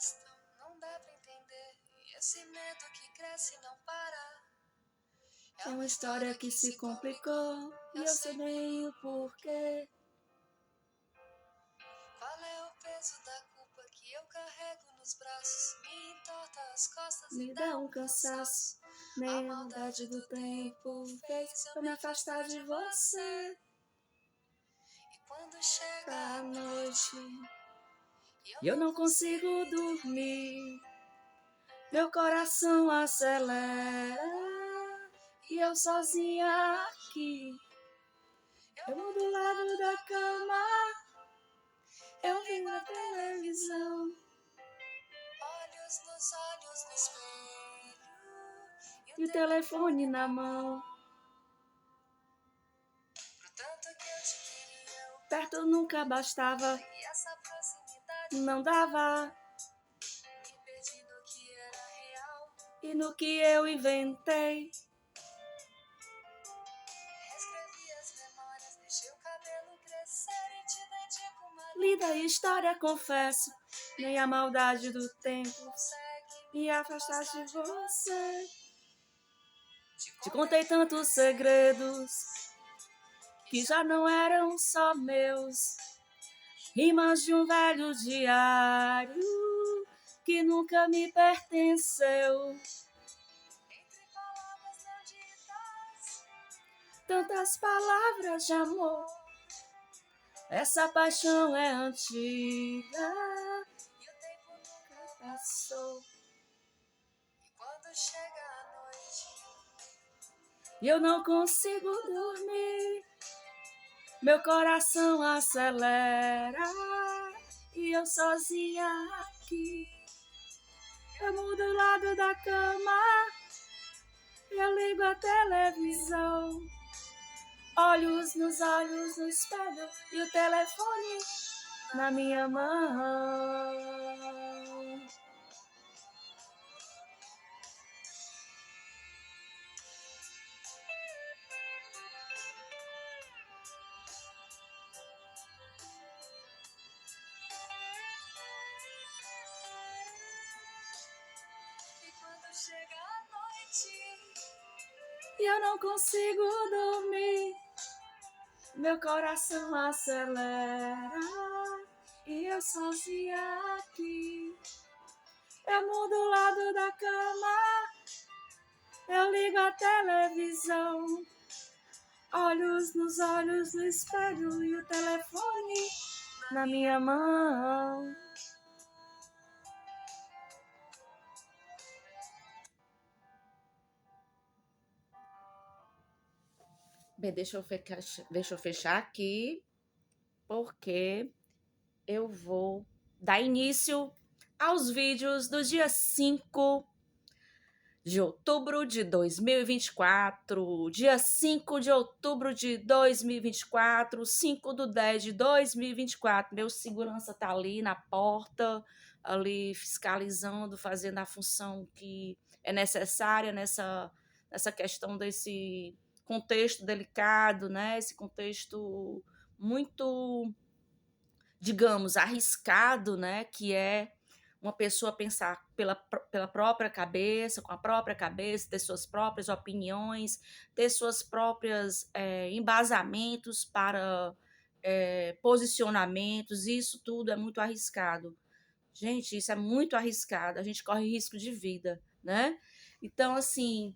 gostam, não dá pra entender. E esse medo que cresce e não para. É uma história que se complicou e eu sei bem o porquê. Qual é o peso da culpa que eu carrego nos braços? Me entorta as costas, Me dá um cansaço, nem a maldade do tempo fez eu me afastar de você. E quando chega À a noite, e eu não consigo dormir. Meu coração acelera e eu sozinha aqui. Eu mudo do lado da cama, eu ligo a televisão. olhos nos olhos no espelho E o telefone na mão. Pro tanto que eu te queria, o Perto nunca bastava, e essa proximidade não dava. me perdi no que era real. E no que eu inventei, Reescrevi as memórias, deixei o cabelo crescer e te dedico uma linda história, confesso. Nem a maldade do tempo consegue me afastar de você. Te Te contei tantos segredos que já não eram só meus. Rimas de um velho diário que nunca me pertenceu. entre palavras não ditas, Tantas palavras de amor, essa paixão é antiga, e o tempo nunca passou. E quando chega a noite, E eu não consigo dormir, meu coração acelera e eu sozinha aqui. Eu mudo o lado da cama, eu ligo a televisão. Olhos nos olhos no espelho e o telefone na minha mão. e quando chega a noite, E eu não consigo dormir, meu coração acelera e eu sozinha aqui. Eu mudo o lado da cama, eu ligo a televisão. Olhos nos olhos no espelho e o telefone na minha mão. Bem, deixa eu fechar aqui, porque eu vou dar início aos vídeos do dia 5 de outubro de 2024, dia 5 de outubro de 2024, 5/10/2024. Meu segurança tá ali na porta, ali fiscalizando, fazendo a função que é necessária nessa questão desse contexto delicado, né? Esse contexto muito, digamos, arriscado, né? Que é uma pessoa pensar pela própria cabeça, com a própria cabeça, ter suas próprias opiniões, ter suas próprias embasamentos para posicionamentos. Isso tudo é muito arriscado. Gente, isso é muito arriscado. A gente corre risco de vida, né? Então, assim,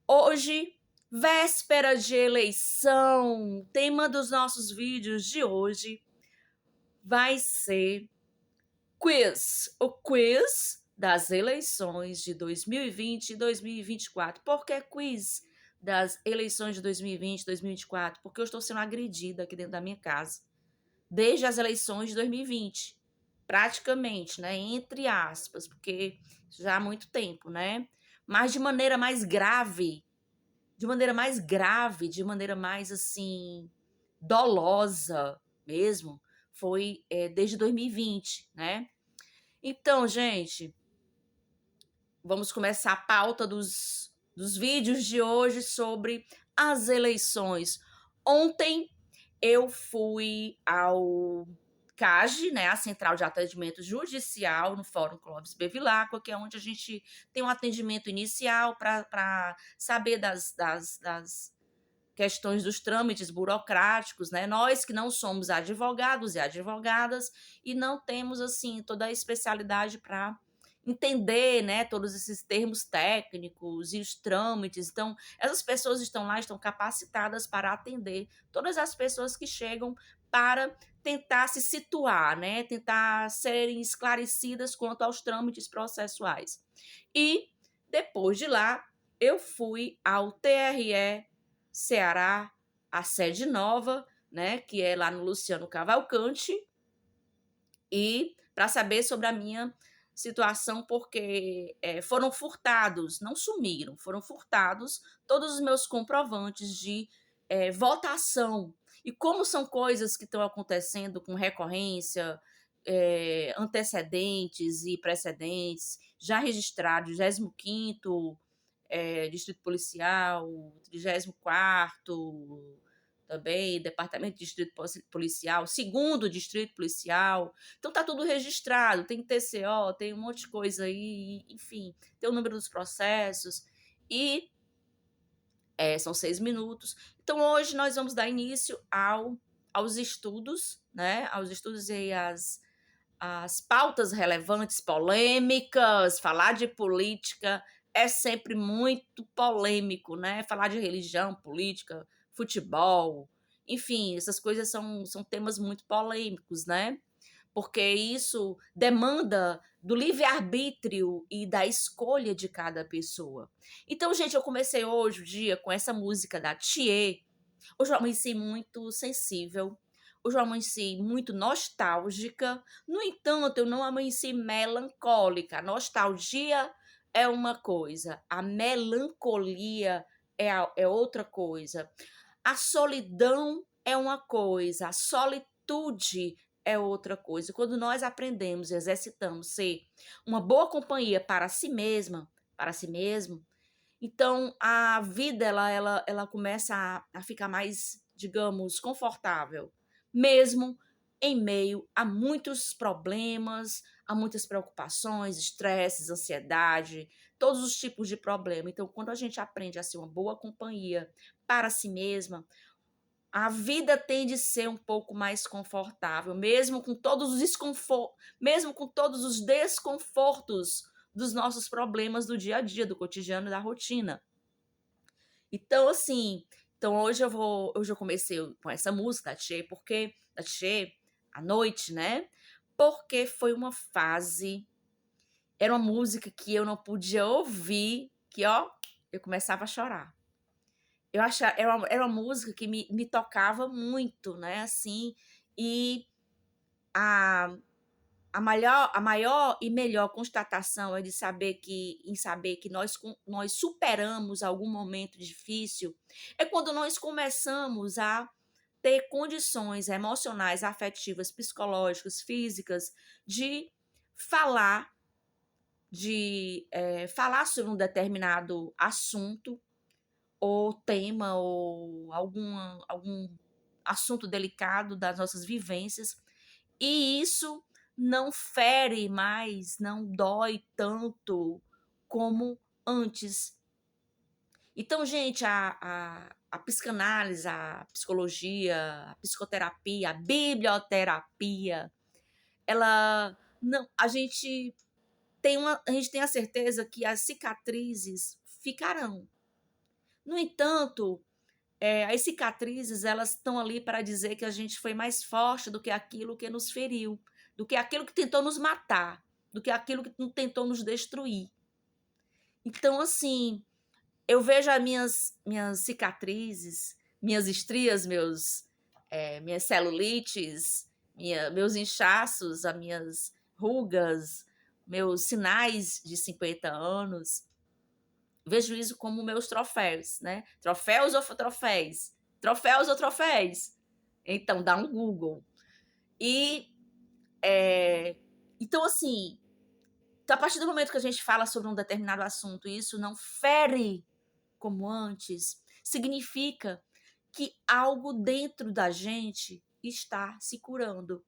hoje, véspera de eleição, o tema dos nossos vídeos de hoje vai ser o quiz das eleições de 2020 e 2024. Por que quiz das eleições de 2020 e 2024? Porque eu estou sendo agredida aqui dentro da minha casa desde as eleições de 2020, praticamente, né? Entre aspas, porque já há muito tempo, né? Mas de maneira mais grave, de maneira mais assim dolosa mesmo, foi desde 2020, né? Então, gente, vamos começar a pauta dos vídeos de hoje sobre as eleições. Ontem eu fui ao CAGE, né, a Central de Atendimento Judicial, no Fórum Clóvis Bevilacqua, que é onde a gente tem um atendimento inicial para saber das questões dos trâmites burocráticos, né? Nós que não somos advogados e advogadas e não temos assim toda a especialidade para entender, né, todos esses termos técnicos e os trâmites. Então, essas pessoas estão lá, estão capacitadas para atender todas as pessoas que chegam para tentar se situar, né, tentar serem esclarecidas quanto aos trâmites processuais. E depois de lá, eu fui ao TRE Ceará, a sede nova, né, que é lá no Luciano Cavalcante, e para saber sobre a minha situação, porque foram furtados, não sumiram, foram furtados todos os meus comprovantes de votação. E como são coisas que estão acontecendo com recorrência, antecedentes e precedentes, já registrados, 25º Distrito Policial, 34º também, Departamento de Distrito Policial, 2º Distrito Policial. Então tá tudo registrado, tem TCO, tem um monte de coisa aí, enfim, tem o número dos processos e são 6 minutos. Então hoje nós vamos dar início aos estudos, né? Aos estudos e as pautas relevantes, polêmicas. Falar de política é sempre muito polêmico, né? Falar de religião, política, futebol, enfim, essas coisas são temas muito polêmicos, né? Porque isso demanda do livre-arbítrio e da escolha de cada pessoa. Então, gente, eu comecei hoje o dia com essa música da Thier. Hoje eu amanheci muito sensível, hoje eu amanheci muito nostálgica. No entanto, eu não amanheci melancólica. A nostalgia é uma coisa, a melancolia é outra coisa. A solidão é uma coisa, a solitude é outra coisa. Quando nós aprendemos e exercitamos ser uma boa companhia para si mesma, para si mesmo, então a vida ela começa a ficar mais, digamos, confortável, mesmo em meio a muitos problemas, a muitas preocupações, estresses, ansiedade, todos os tipos de problema. Então, quando a gente aprende a ser uma boa companhia para si mesma, a vida tende a ser um pouco mais confortável, mesmo com todos os mesmo com todos os desconfortos dos nossos problemas do dia a dia, do cotidiano, da rotina. Então, assim, hoje eu comecei com essa música da Tchê, porque da Tchê à noite, né? Porque foi uma fase, era uma música que eu não podia ouvir, que ó, eu começava a chorar. Eu achava, era uma música que me tocava muito, né? Assim, e a, a maior e melhor constatação é de saber que nós superamos algum momento difícil, é quando nós começamos a ter condições emocionais, afetivas, psicológicas, físicas, de falar, falar sobre um determinado assunto ou tema ou algum assunto delicado das nossas vivências, e isso não fere mais, não dói tanto como antes. Então, gente, a psicanálise, a psicologia, a psicoterapia, a biblioterapia, ela não, a gente tem a certeza que as cicatrizes ficarão. No entanto, as cicatrizes, elas estão ali para dizer que a gente foi mais forte do que aquilo que nos feriu, do que aquilo que tentou nos matar, do que aquilo que tentou nos destruir. Então, assim, eu vejo as minhas cicatrizes, minhas estrias, minhas celulites, meus inchaços, as minhas rugas, meus sinais de 50 anos. Vejo isso como meus troféus, né? Troféus ou troféus? Troféus ou troféus? Então, dá um Google. E, então, assim, a partir do momento que a gente fala sobre um determinado assunto e isso não fere como antes, significa que algo dentro da gente está se curando.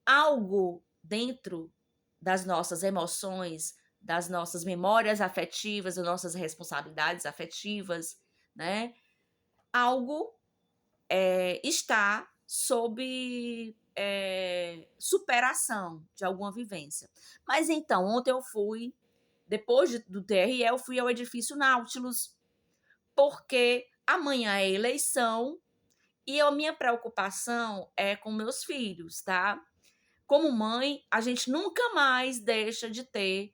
algo dentro das nossas emoções, das nossas memórias afetivas, das nossas responsabilidades afetivas, né? Algo está sob superação de alguma vivência. Mas então, ontem eu fui, depois do TRE, eu fui ao edifício Nautilus, porque amanhã é eleição e a minha preocupação é com meus filhos, tá? Como mãe, a gente nunca mais deixa de ter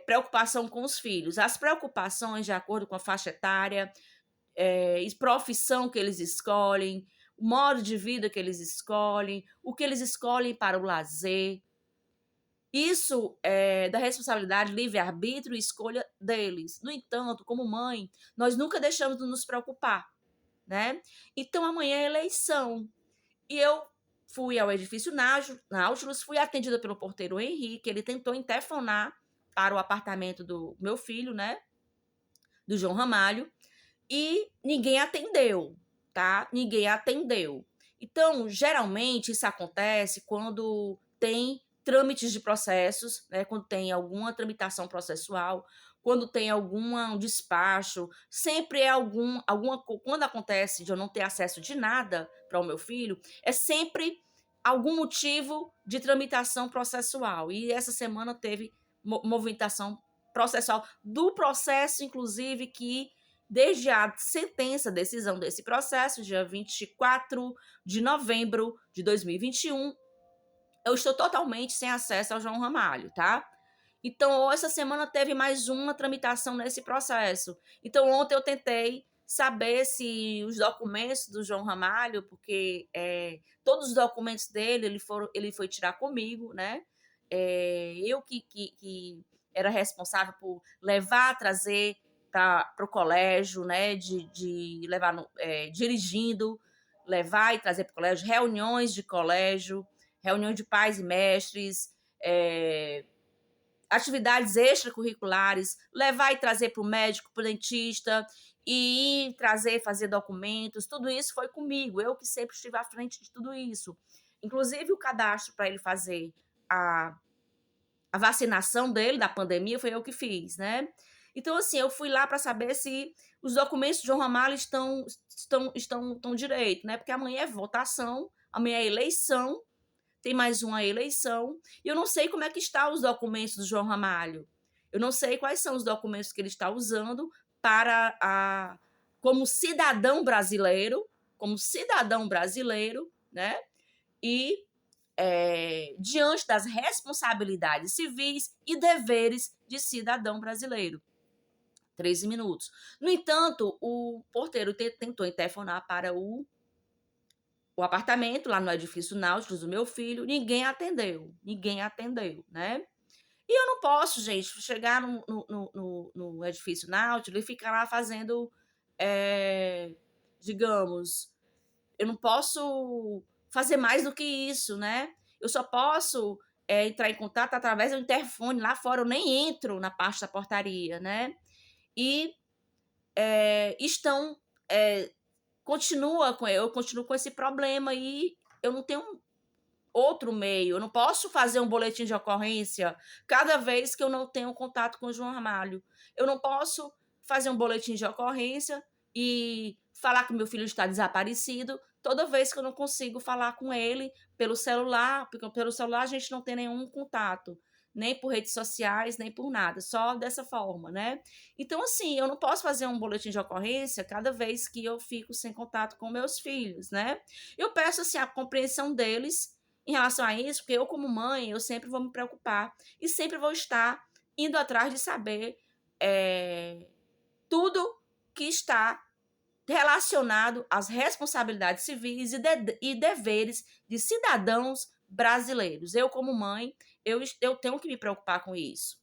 preocupação com os filhos. As preocupações, de acordo com a faixa etária, profissão que eles escolhem, o modo de vida que eles escolhem, o que eles escolhem para o lazer. Isso é da responsabilidade, livre-arbítrio e escolha deles. No entanto, como mãe, nós nunca deixamos de nos preocupar, né? Então, amanhã é eleição. E eu fui ao edifício Nautilus, fui atendida pelo porteiro Henrique, ele tentou interfonar para o apartamento do meu filho, né? Do João Ramalho, e ninguém atendeu, tá? Ninguém atendeu. Então, geralmente, isso acontece quando tem trâmites de processos, né? Quando tem alguma tramitação processual, quando tem algum despacho, sempre é quando acontece de eu não ter acesso de nada para o meu filho, é sempre algum motivo de tramitação processual. E essa semana teve movimentação processual do processo, inclusive, que desde a sentença, decisão desse processo, dia 24 de novembro de 2021, eu estou totalmente sem acesso ao João Ramalho, tá? Então, essa semana teve mais uma tramitação nesse processo. Então, ontem eu tentei saber se os documentos do João Ramalho, porque todos os documentos dele ele foi tirar comigo, né? Eu que era responsável por levar, trazer para o colégio, né? De levar dirigindo, levar e trazer para o colégio, reuniões de colégio, reuniões de pais e mestres, atividades extracurriculares, levar e trazer para o médico, para o dentista, e ir trazer, fazer documentos, tudo isso foi comigo, eu que sempre estive à frente de tudo isso. Inclusive o cadastro para ele fazer a vacinação dele da pandemia foi eu que fiz, né? Então, assim, eu fui lá para saber se os documentos de João Ramalho estão direito, né? Porque amanhã é votação, amanhã é eleição, tem mais uma eleição, e eu não sei como é que estão os documentos do João Ramalho. Eu não sei quais são os documentos que ele está usando como cidadão brasileiro, né? E diante das responsabilidades civis e deveres de cidadão brasileiro. 13 minutos. No entanto, o porteiro tentou interfonar para o apartamento lá no edifício Nautilus do meu filho, ninguém atendeu, né? E eu não posso, gente, chegar no edifício Nautilus e ficar lá fazendo, digamos, eu não posso fazer mais do que isso, né? Eu só posso entrar em contato através do interfone lá fora, eu nem entro na parte da portaria, né? E eu continuo com esse problema e eu não tenho outro meio, eu não posso fazer um boletim de ocorrência cada vez que eu não tenho contato com o João Ramalho. Eu não posso fazer um boletim de ocorrência e falar que meu filho está desaparecido toda vez que eu não consigo falar com ele pelo celular, porque pelo celular a gente não tem nenhum contato, nem por redes sociais, nem por nada, só dessa forma, né? Então, assim, eu não posso fazer um boletim de ocorrência cada vez que eu fico sem contato com meus filhos, né? Eu peço, assim, a compreensão deles em relação a isso, porque eu, como mãe, eu sempre vou me preocupar e sempre vou estar indo atrás de saber tudo que está relacionado às responsabilidades civis e deveres de cidadãos brasileiros. Eu, como mãe, eu tenho que me preocupar com isso.